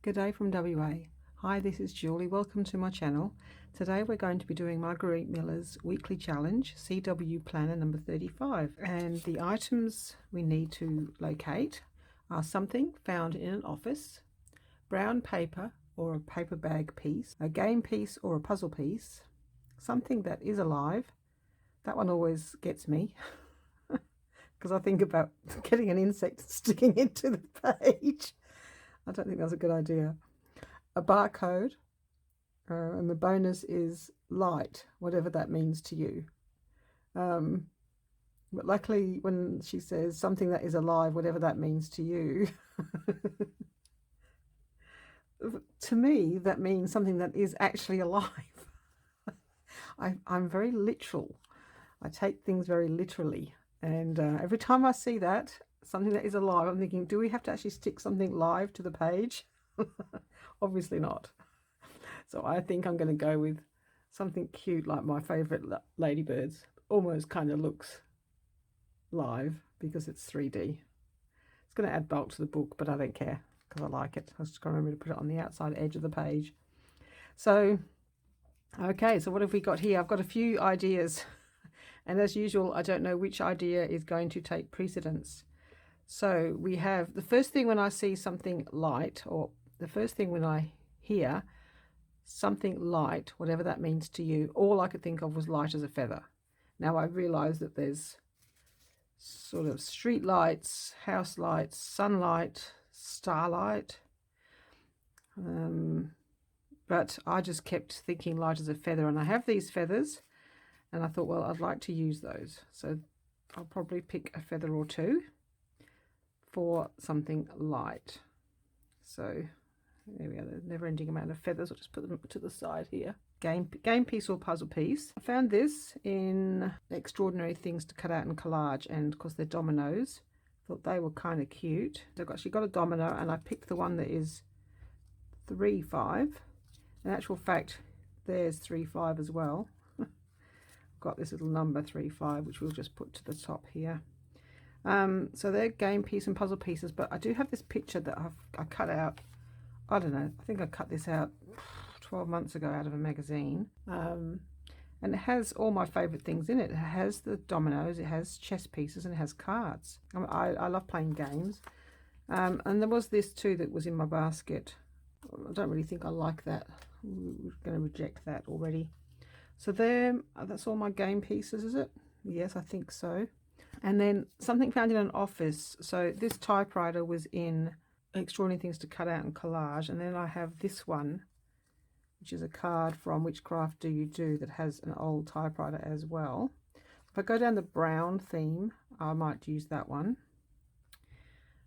Good day from WA. Hi, this is Julie. Welcome to my channel. Today we're going to be doing Margarete Miller's weekly challenge, CW Planner number 35. And the items we need to locate are something found in an office, brown paper or a paper bag piece, a game piece or a puzzle piece, something that is alive. That one always gets me because I think about getting an insect sticking into the page. I don't think that's a good idea. A barcode, and the bonus is light, whatever that means to you. But luckily, when she says something that is alive, whatever that means to you, to me, that means something that is actually alive. I'm very literal. I take things very literally. And every time I see that, something that is alive, I'm thinking, do we have to actually stick something live to the page? Obviously not. So I think I'm going to go with something cute like my favourite ladybirds. Almost kind of looks live because it's 3D. It's going to add bulk to the book, but I don't care because I like it. I was just going to remember to put it on the outside edge of the page. So, okay, so what have we got here? I've got a few ideas. And as usual, I don't know which idea is going to take precedence. So we have the first thing when I see something light, or the first thing when I hear something light, whatever that means to you, all I could think of was light as a feather. Now I realise that there's sort of street lights, house lights, sunlight, starlight. But I just kept thinking light as a feather, and I have these feathers. And I thought, well, I'd like to use those. So I'll probably pick a feather or two for something light. So there we go, the never-ending amount of feathers. I'll just put them to the side here. Game piece or puzzle piece. I found this in Extraordinary Things to Cut Out and Collage, and of course they're dominoes. Thought they were kind of cute. So I've actually got a domino, and I picked the one that is 3-5. In actual fact, there's 3-5 as well. Got this little number 3-5, which we'll just put to the top here. So they're game piece and puzzle pieces, but I do have this picture that I cut out. I don't know, I think I cut this out 12 months ago out of a magazine, and it has all my favorite things in it. It has the dominoes, it has chess pieces, and it has cards. I love playing games, and there was this too that was in my basket. I don't really think I like that. We're going to reject that already. So there, that's all my game pieces, is it? Yes, I think so. And then something found in an office. So this typewriter was in Extraordinary Things to Cut Out and Collage. And then I have this one, which is a card from Which Craft Do You Do, that has an old typewriter as well. If I go down the brown theme, I might use that one.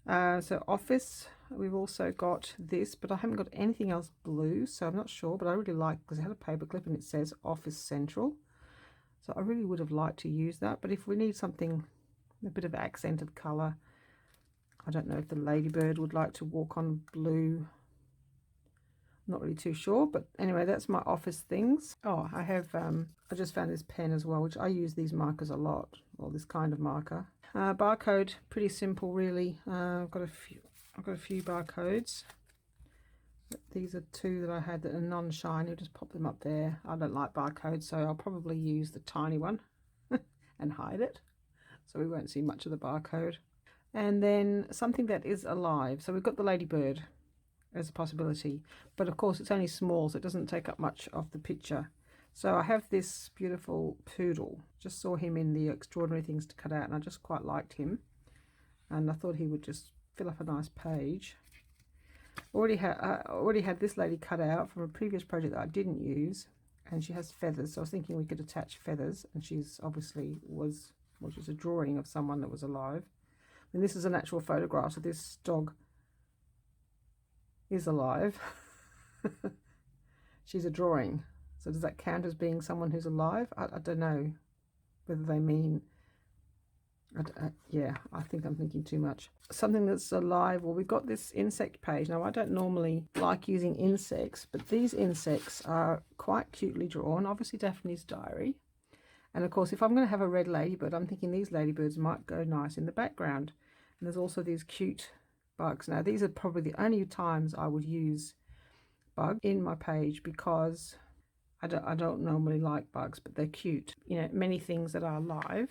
So office, we've also got this, but I haven't got anything else blue, so I'm not sure, but I really like, because it had a paper clip and it says Office Central, so I really would have liked to use that. But if we need something, a bit of accented colour, I don't know if the ladybird would like to walk on blue. I'm not really too sure, but anyway, that's my office things. Oh, I have I just found this pen as well, which I use these markers a lot, or this kind of marker. Barcode, pretty simple really. I've got a few barcodes. These are two that I had that are non-shiny. I'll just pop them up there. I don't like barcodes, so I'll probably use the tiny one and hide it, so we won't see much of the barcode. And then something that is alive. So we've got the ladybird as a possibility, but of course it's only small, so it doesn't take up much of the picture. So I have this beautiful poodle. Just saw him in the Extraordinary Things to Cut Out, and I just quite liked him, and I thought he would just fill up a nice page. Already had this lady cut out from a previous project that I didn't use, and she has feathers, so I was thinking we could attach feathers, and she's obviously was just a drawing of someone that was alive. And this is an actual photograph, so this dog is alive. She's a drawing. So does that count as being someone who's alive? I don't know whether they mean, yeah, I think I'm thinking too much. Something that's alive. Well, we've got this insect page. Now, I don't normally like using insects, but these insects are quite cutely drawn. Obviously, Daphne's diary. And of course, if I'm going to have a red ladybird, I'm thinking these ladybirds might go nice in the background. And there's also these cute bugs. Now these are probably the only times I would use bug in my page, because I don't normally like bugs, but they're cute. You know, many things that are live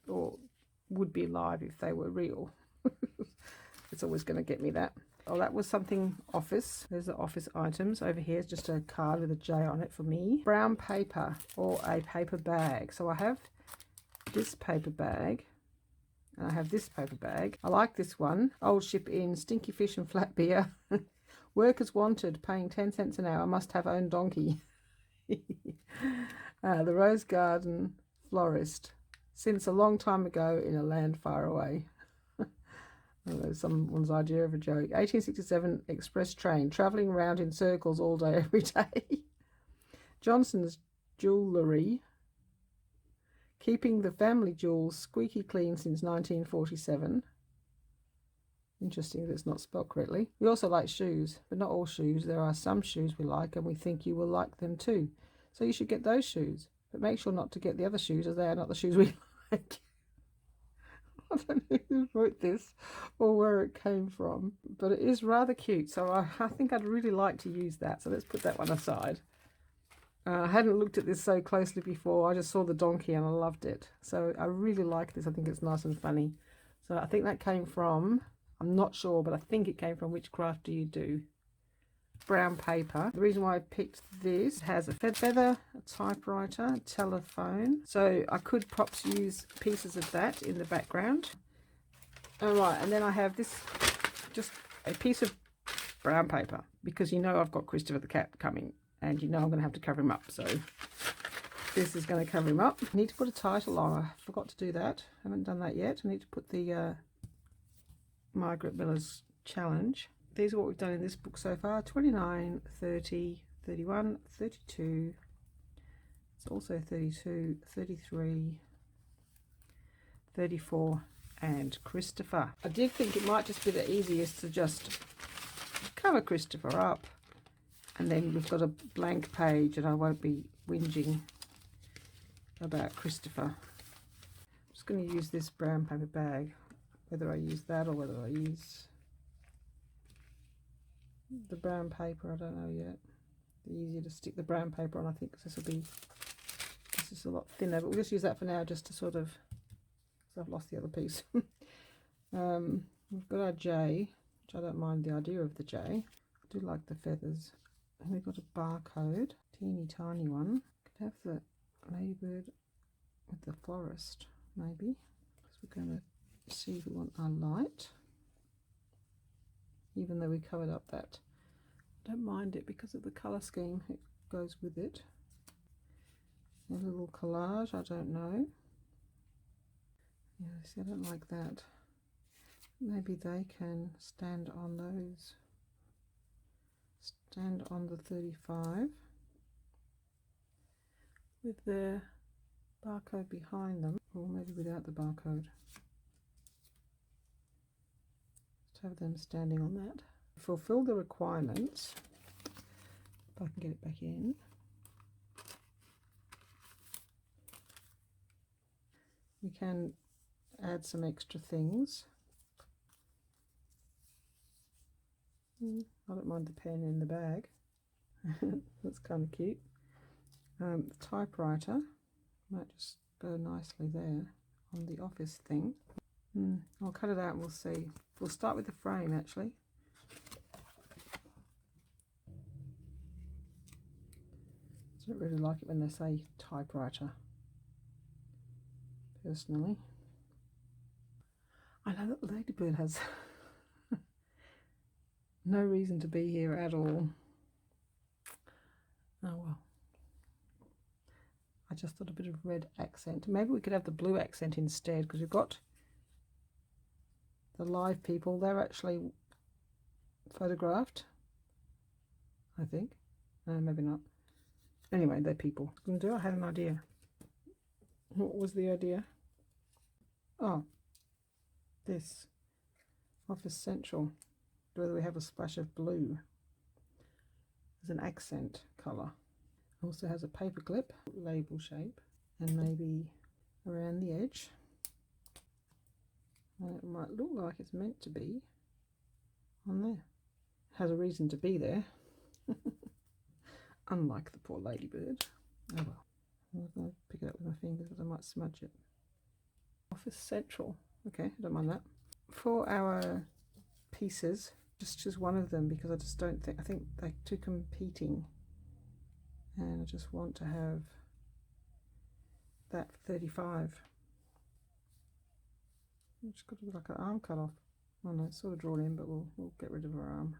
or would be live if they were real. It's always going to get me that. Oh, that was something office. There's the office items. Over here is just a card with a J on it for me. Brown paper or a paper bag. So I have this paper bag and I have this paper bag. I like this one. Old ship in, stinky fish and flat beer. Workers wanted, paying 10 cents an hour, must have own donkey. The Rose Garden florist, since a long time ago in a land far away. Someone's idea of a joke. 1867 express train, travelling around in circles all day, every day. Johnson's jewellery, keeping the family jewels squeaky clean since 1947. Interesting that it's not spelled correctly. We also like shoes, but not all shoes. There are some shoes we like and we think you will like them too. So you should get those shoes, but make sure not to get the other shoes, as they are not the shoes we like. I don't know who wrote this or where it came from, but it is rather cute. So I think I'd really like to use that. So let's put that one aside. I hadn't looked at this so closely before. I just saw the donkey and I loved it. So I really like this. I think it's nice and funny. So I think that came from, I'm not sure, but I think it came from Which Craft Do You Do? Brown paper. The reason why I picked this, has a feather, a typewriter, a telephone. So I could perhaps use pieces of that in the background. All right, and then I have this, just a piece of brown paper, because you know I've got Christopher the cat coming, and you know I'm going to have to cover him up. So this is going to cover him up. I need to put a title on. I forgot to do that. I haven't done that yet. I need to put the Margarete Miller's challenge. These are what we've done in this book so far: 29, 30, 31, 32. It's also 32, 33, 34, and Christopher. I did think it might just be the easiest to just cover Christopher up, and then we've got a blank page and I won't be whinging about Christopher. I'm just going to use this brown paper bag, whether I use that or whether I use the brown paper, I don't know yet. It's easier to stick the brown paper on, I think, because this is a lot thinner, but we'll just use that for now, just to sort of, because I've lost the other piece. We've got our J, which I don't mind the idea of the J. I do like the feathers. And we've got a barcode, teeny tiny one. Could have the ladybird with the florist, maybe, because we're going to see if we want our light. Even though we covered up that, I don't mind it because of the colour scheme it goes with it. A little collage, I don't know. Yeah, see, I don't like that. Maybe they can stand on those. Stand on the 35 with their barcode behind them, or maybe without the barcode. Have them standing on that. Fulfill the requirements. If I can get it back in. We can add some extra things. I don't mind the pen in the bag. That's kind of cute. The typewriter might just go nicely there on the office thing. I'll cut it out and we'll see. We'll start with the frame, actually. I don't really like it when they say typewriter, personally. I know that Ladybird has no reason to be here at all. Oh well. I just thought a bit of red accent. Maybe we could have the blue accent instead, because we've got the live people. They're actually photographed, I think. Maybe not. Anyway, they're people. I had an idea. What was the idea? Oh, this Office Central, whether we have a splash of blue as an accent colour. Also has a paper clip, label shape, and maybe around the edge. And it might look like it's meant to be on there. Has a reason to be there. Unlike the poor ladybird. Oh well. I'm going to pick it up with my fingers because I might smudge it. Office Central. Okay, I don't mind that. For our pieces, just choose one of them because I just don't think, I think they're too competing. And I just want to have that 35. I've just got to do like an arm cut off. Oh no, it's sort of drawn in, but we'll get rid of our arm.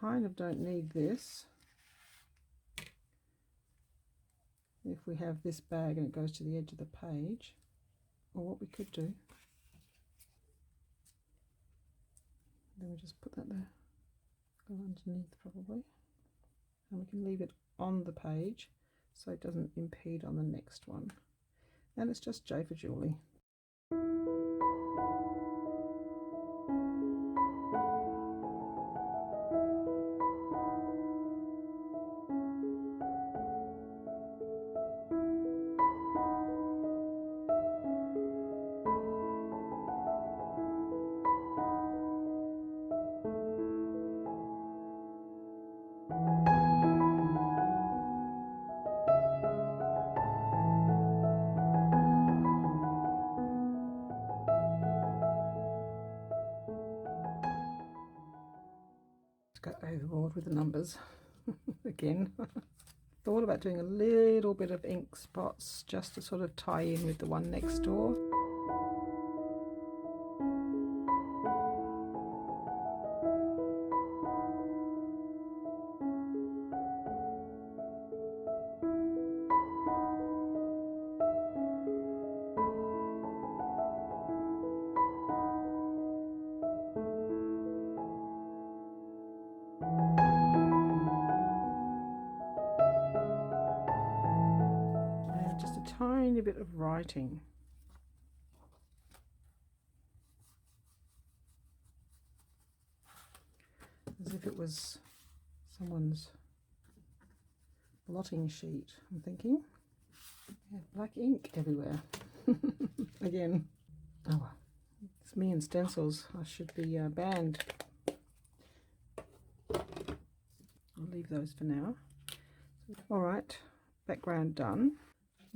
Kind of don't need this. If we have this bag and it goes to the edge of the page, or what we could do, then we just put that there, go underneath probably, and we can leave it on the page so it doesn't impede on the next one. And it's just J for Julie. Got overboard with the numbers again. Thought about doing a little bit of ink spots just to sort of tie in with the one next door. Tiny bit of writing. As if it was someone's blotting sheet, I'm thinking. Yeah, black ink everywhere. Again. Oh well. It's me and stencils. I should be banned. I'll leave those for now. Alright, background done.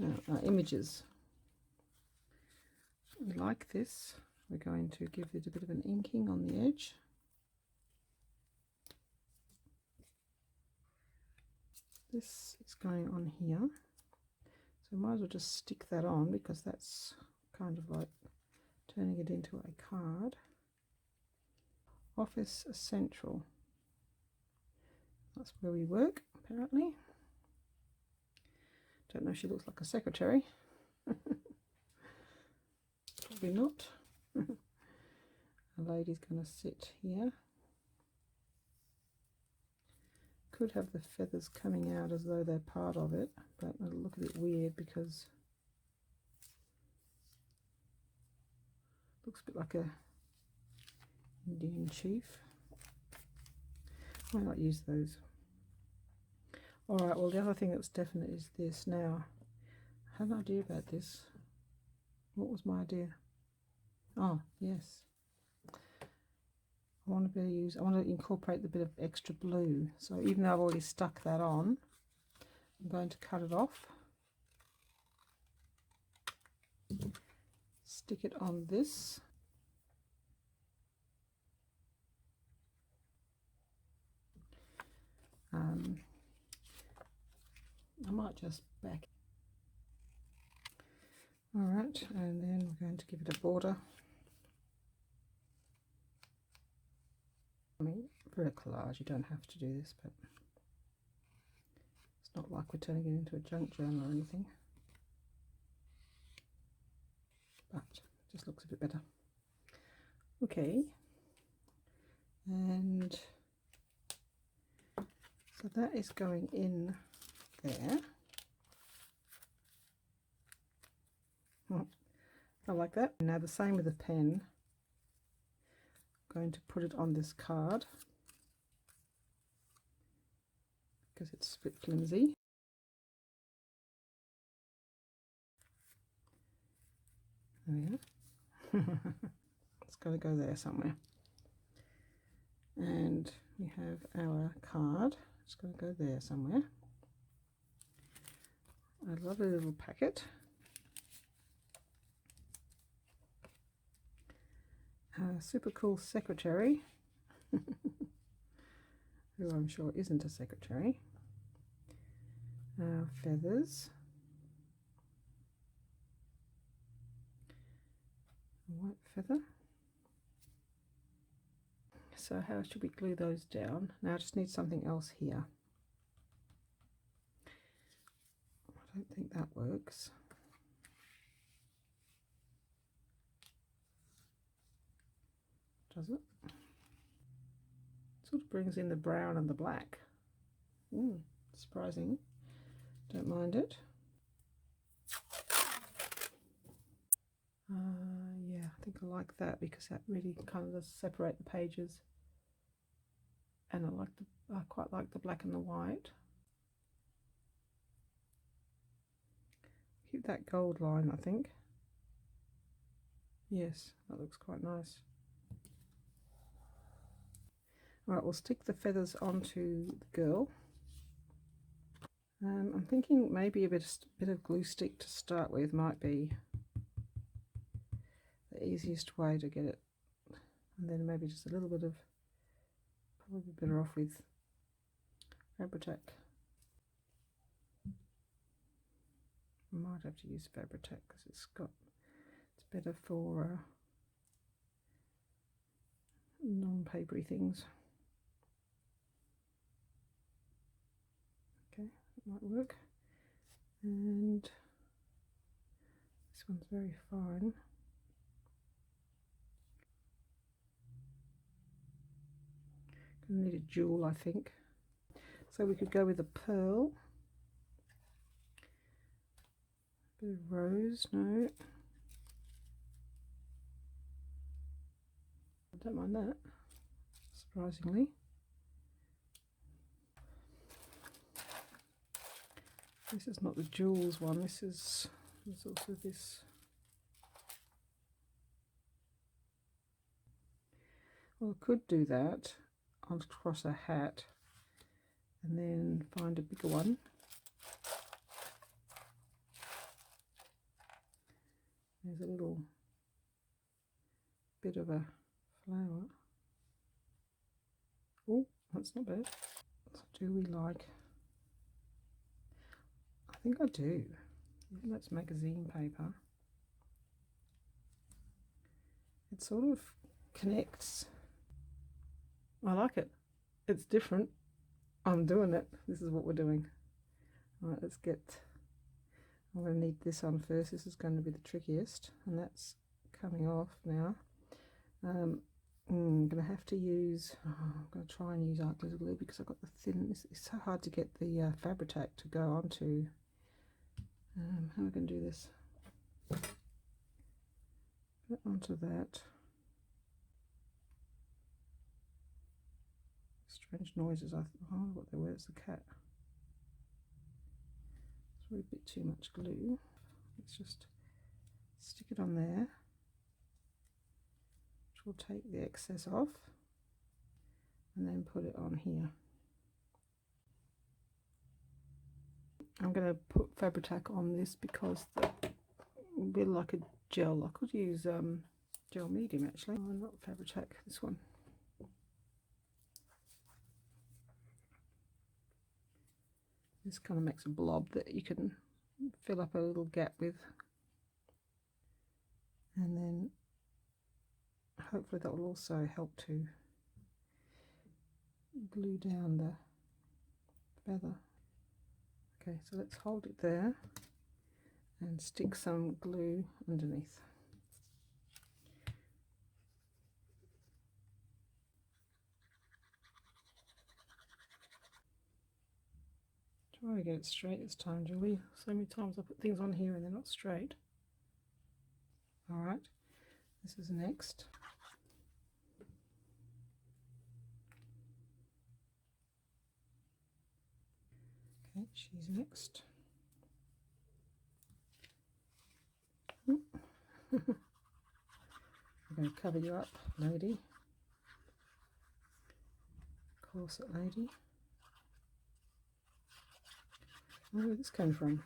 Now, our images. Like this, we're going to give it a bit of an inking on the edge. This is going on here, so might as well just stick that on because that's kind of like turning it into a card. Office Central. That's where we work, apparently. Don't know if she looks like a secretary. Probably not. A lady's going to sit here. Could have the feathers coming out as though they're part of it, but it'll look a bit weird because looks a bit like a Indian chief. Why not use those? Alright, well the other thing that's definite is this. Now, I had an idea about this. What was my idea? Oh, yes. I want to incorporate the bit of extra blue. So even though I've already stuck that on, I'm going to cut it off. Stick it on this. I might just back. Alright, and then we're going to give it a border. I mean, for a collage you don't have to do this, but it's not like we're turning it into a junk journal or anything. But it just looks a bit better. Okay, and so that is going in there. I like that. Now the same with the pen. I'm going to put it on this card because it's a bit flimsy. There we go. It's got to go there somewhere. And we have our card. It's going to go there somewhere. A lovely little packet. A super cool secretary, who I'm sure isn't a secretary. Feathers. A white feather. So how should we glue those down? Now I just need something else here. I don't think that works. Does it? Sort of brings in the brown and the black. Surprising. Don't mind it. Yeah, I think I like that because that really kind of does separate the pages. And I quite like the black and the white. Keep that gold line, I think. Yes, that looks quite nice. Alright, we'll stick the feathers onto the girl. I'm thinking maybe a bit of glue stick to start with might be the easiest way to get it, and then maybe just a little bit of, probably better off with Fabri-Tac. I might have to use Fabri-Tac because it's better for non-papery things. Okay, that might work. And this one's very fine. Gonna need a jewel, I think. So we could go with a pearl. A bit of rose, no. I don't mind that, surprisingly. This is not the jewels one, there's also this. Well, I could do that. I'll cross a hat and then find a bigger one. There's a little bit of a flower. Oh, that's not bad. So do we like? I think I do. That's magazine paper. It sort of connects. I like it. It's different. I'm doing it. This is what we're doing. All right, let's get. I'm going to need this on first. This is going to be the trickiest, and that's coming off now. I'm going to have to use. I'm going to try and use art glue because I've got the thin. It's so hard to get the Fabri-Tac to go onto. How am I going to do this? Put onto that. Strange noises. Oh, what they were. It's the cat. It's really a bit too much glue. Let's just stick it on there, which will take the excess off, and then put it on here. I'm going to put Fabri-Tac on this because it will be like a gel. I could use gel medium actually. Oh, not Fabri-Tac, this one. This kind of makes a blob that you can fill up a little gap with, and then hopefully that will also help to glue down the feather. Okay, so let's hold it there and stick some glue underneath. Try to get it straight this time, Julie. So many times I put things on here and they're not straight. Alright, this is next. Okay, she's next. I'm going to cover you up, lady. corset lady. I wonder where this came from.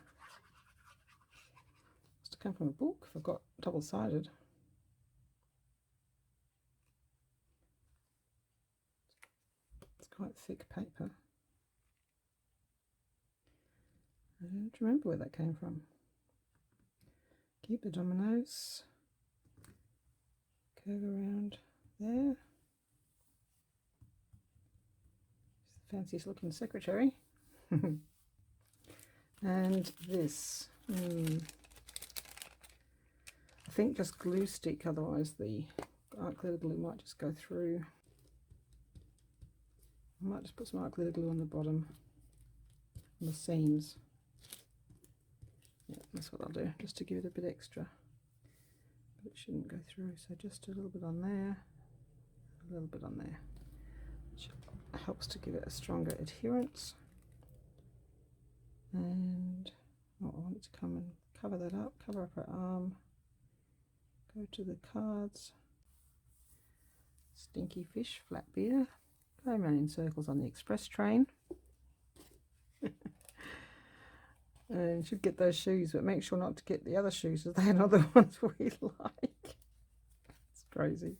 Must have come from a book. I've got double-sided. It's quite thick paper. I don't remember where that came from. Keep the dominoes. Curve around there. She's the fanciest looking secretary. And this. I think just glue stick, otherwise the art glitter glue might just go through. I might just put some art glitter glue on the bottom, on the seams. Yeah, that's what I'll do, just to give it a bit extra. But it shouldn't go through, so just a little bit on there, a little bit on there, which helps to give it a stronger adherence. And I want it to come and cover that up, cover up her arm. Go to the cards. Stinky fish, flat beer. Go around in circles on the express train. And should get those shoes, but make sure not to get the other shoes, as they're not the ones we like. It's crazy.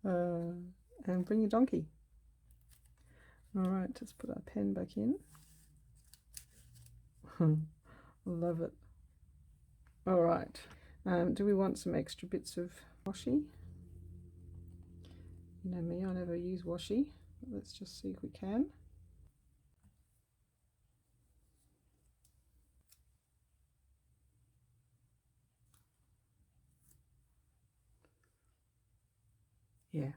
And bring your donkey. Alright, let's put our pen back in. Love it. Alright, do we want some extra bits of washi? You know me, I never use washi. Let's just see if we can. Yeah,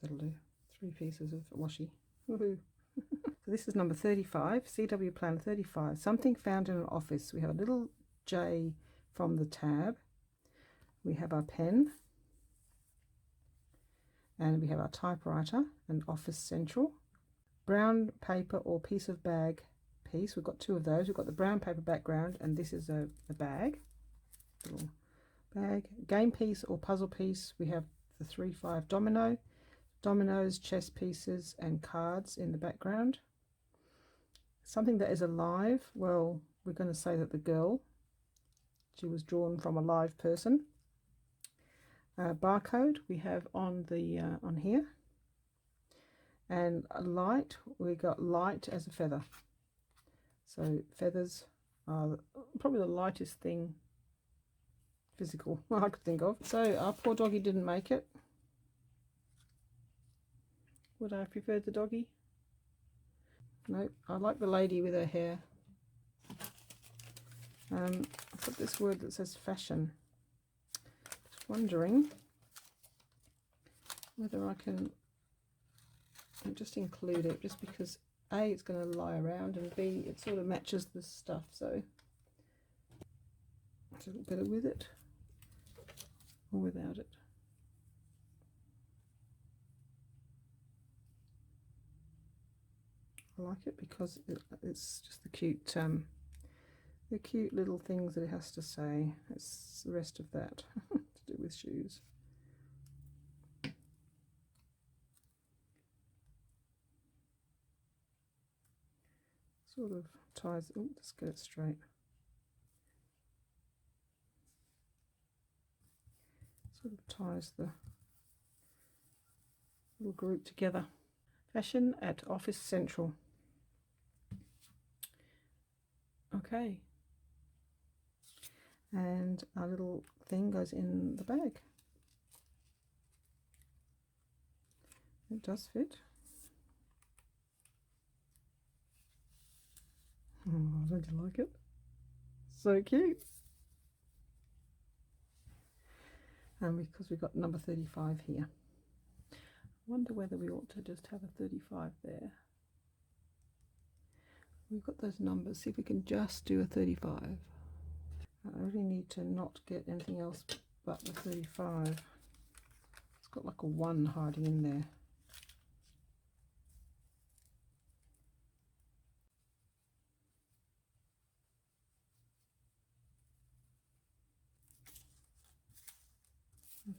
that'll do. 3 pieces of washi. Woohoo! So this is number 35, CW Planner 35. Something found in an office. We have a little J from the tab. We have our pen. And we have our typewriter and Office Central. Brown paper or piece of bag piece. We've got 2 of those. We've got the brown paper background, and this is a bag. Little bag. Game piece or puzzle piece. We have the 3-5 domino. Dominoes, chess pieces, and cards in the background. Something that is alive. Well, we're going to say that the girl, she was drawn from a live person. Barcode we have on the on here, and a light. We got light as a feather. So feathers are probably the lightest thing physical I could think of. So our poor doggy didn't make it. Would I have preferred the doggy? Nope, I like the lady with her hair. I've got this word that says fashion. Just wondering whether I can just include it, just because A, it's going to lie around, and B, it sort of matches the stuff, so it's a little better with it or without it. I like it because it's just the cute little things that it has to say. It's the rest of that to do with shoes. Sort of ties. Oh, let's get it straight. Sort of ties the little group together. Fashion at Office Central. Okay, and our little thing goes in the bag. It does fit. Oh, don't you like it? So cute. And because we've got number 35 here, I wonder whether we ought to just have a 35 there. We've got those numbers, see if we can just do a 35. I really need to not get anything else but the 35. It's got like a 1 hiding in there.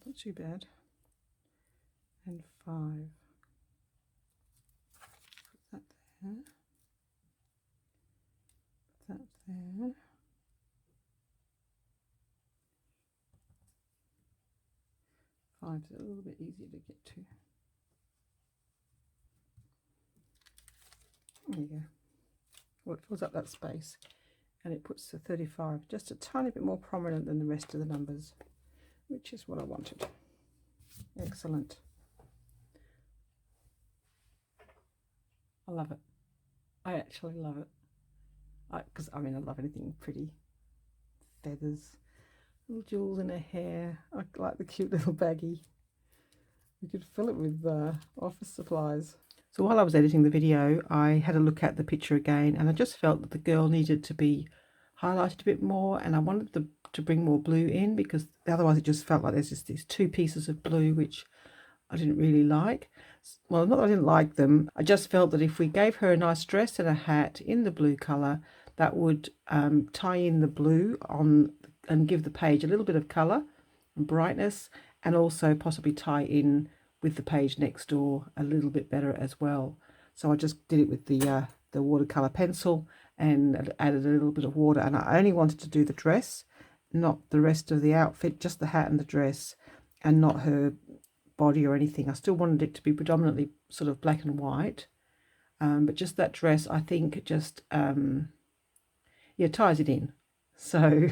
Not too bad. And 5. sides are a little bit easier to get to. There you go. Well, it fills up that space and it puts the 35 just a tiny bit more prominent than the rest of the numbers, which is what I wanted. Excellent. I love it. I actually love it. Because I mean, I love anything pretty. Feathers, little jewels in her hair. I like the cute little baggie. You could fill it with office supplies. So while I was editing the video, I had a look at the picture again, and I just felt that the girl needed to be highlighted a bit more, and I wanted to bring more blue in, because otherwise it just felt like there's just these two pieces of blue which I didn't really like. Well, not that I didn't like them, I just felt that if we gave her a nice dress and a hat in the blue colour, that would tie in the blue on and give the page a little bit of colour and brightness, and also possibly tie in with the page next door a little bit better as well. So I just did it with the watercolor pencil and added a little bit of water, and I only wanted to do the dress, not the rest of the outfit, just the hat and the dress, and not her body or anything. I still wanted it to be predominantly sort of black and white, but just that dress, I think, just yeah, ties it in. So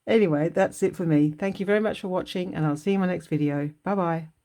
anyway, that's it for me. Thank you very much for watching, and I'll see you in my next video. Bye bye.